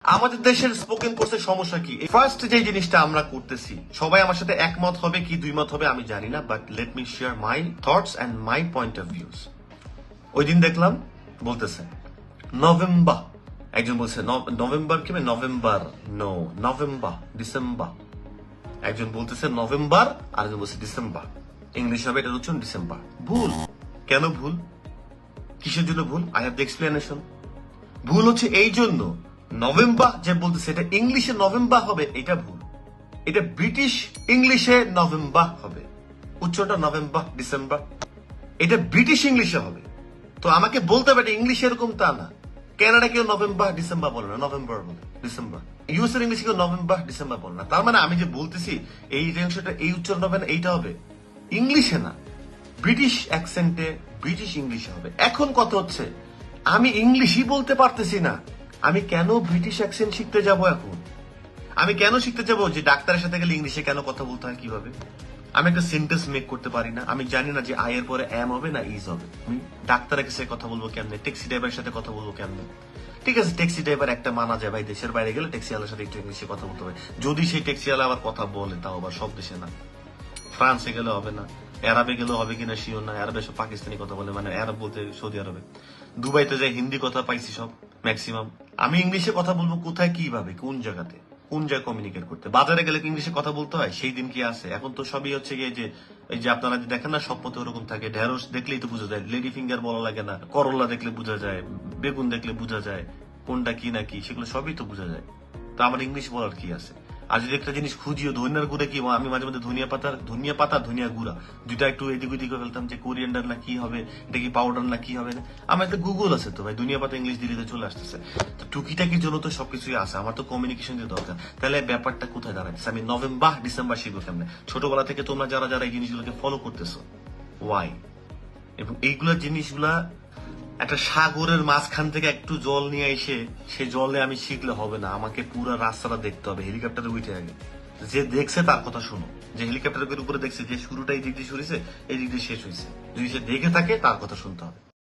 আমাদের দেশের স্পোকেন কোর্সের সমস্যা কি? ফার্স্ট যে জিনিসটা আমরা করতেছি, সবাই আমার সাথে একমত হবে কি দুই মত হবে আমি জানি না, but let me share my thoughts and my point of views. ওই দিন দেখলাম বলতেছে নভেম্বর, একজন বলছে নভেম্বর কি নভেম্বর, নো নভেম্বর ডিসেম্বর। একজন বলতেছে নভেম্বর, আরেকজন বলছে ডিসেম্বর। ইংলিশ হবে এটা হচ্ছে ডিসেম্বর। ভুল। কেন ভুল? কিসের জন্য ভুল? I have the explanation. ভুল হচ্ছে এই জন্য, নভেম্বর যে বলতেছে এটা ইংলিশে নভেম্বর হবে, এটা ভুল। এটা ব্রিটিশ ইংলিশে নভেম্বর হবে, উচ্চারণটা নভেম্বর ডিসেম্বর, এটা ব্রিটিশ ইংলিশে হবে। তো আমাকে বলতে হবে এটা ইংলিশে এরকম তা না। কানাডা কেউ নভেম্বর ডিসেম্বর বলে না, নভেম্বর বলে ডিসেম্বর। ইউএস এর ইংলিশে কেউ নভেম্বর ডিসেম্বর বলে না। তার মানে আমি যে বলতেছি এই অংশটা এই উচ্চারণ হবে না, এইটা হবে ইংলিশে না, ব্রিটিশ অ্যাকসেন্টে ব্রিটিশ ইংলিশে হবে। এখন কথা হচ্ছে আমি ইংলিশই বলতে পারতেছি না, আমি কেন ব্রিটিশ অ্যাকসেন্ট শিখতে যাব? এখন আমি কেন শিখতে যাব যে ডাক্তারের সাথে গেলে ইংলিশে কেন কথা বলতে হয়, কিভাবে? আমি একটা সেন্টেন্স মেক করতে পারি না, আমি জানি না যে আই এর পরে এম হবে না ইজ হবে। আমি ডাক্তারের কাছে কথা বলবো কেমনে, ট্যাক্সি ড্রাইভারের সাথে কথা বলবো কেমনে? ঠিক আছে, ট্যাক্সি ড্রাইভার একটা মানা যায়, ভাই দেশের বাইরে গেলে ট্যাক্সি ওয়ালার সাথে একটু ইংলিশে কথা বলতে হবে, যদি সেই ট্যাক্সি ওয়ালা আবার কথা বলে, তাও আবার সব দেশে না। ফ্রান্সে গেলে হবে না, আরবে গেলে হবে কিনা শিওর না, আরবে সব পাকিস্তানি কথা বলে, মানে আরব বলতে সৌদি আরবে। দুবাইতে যাই হিন্দি কথা পাইছি সব ম্যাক্সিমাম। আমি ইংলিশে কথা বলবো কোথায়, কিভাবে, কোন জায়গাতে, কোন জায়গায় কমিউনিকেট করতে? বাজারে গেলে ইংলিশে কথা বলতে হয়, সেই দিন কি আছে? এখন তো সবই হচ্ছে গিয়ে যে এই যে আপনারা যে দেখেন না সব পথে ওরকম থাকে, ঢেঁড়স দেখলেই তো বোঝা যায়, লেডি ফিঙ্গার বলা লাগে না, করলা দেখলে বোঝা যায়, বেগুন দেখলে বোঝা যায় কোনটা কি না কি, সেগুলো সবই তো বোঝা যায়। তো আমার ইংলিশ বলার কি আছে? আর যদি একটা জিনিস খুঁজিও ধনিয়ার গুঁড়া কি, আমি মাঝে মধ্যে ধনিয়া পাতা ধনিয়া গুঁড়া দুইটা একটু এদিক ওদিক করে ফেলতাম যে কোরিয়ান্ডার না কি হবে, এটা কি পাউডার না কি হবে না। আমার একটা গুগল আছে তো ভাই, ধনিয়া পাতা ইংলিশ দিলে তো চলে আসতেছে। তো টুকিটাকির জন্য তো সবকিছুই আছে, আমার তো কমিউনিকেশন দিয়ে দরকার। তাহলে ব্যাপারটা কোথায় দাঁড়াচ্ছে? আমি নভেম্বর ডিসেম্বর শিখবো কেমনে? ছোটবেলা থেকে তোমরা যারা যারা এই জিনিসগুলোকে ফলো করতেছো, ওয়াই? এবং এইগুলা জিনিসগুলা একটা সাগরের মাঝখান থেকে একটু জল নিয়ে এসে সে জলে আমি শিখলে হবে না, আমাকে পুরো রাস্তাটা দেখতে হবে, হেলিকপ্টারে উঠে আগে। যে দেখছে তার কথা শুনো, যে হেলিকপ্টারের উপরে দেখছে যে শুরুটা এই দিক দিয়ে শুরুছে, এই দিক দিয়ে শেষ হয়েছে, যদি সে দেখে থাকে তার কথা শুনতে হবে।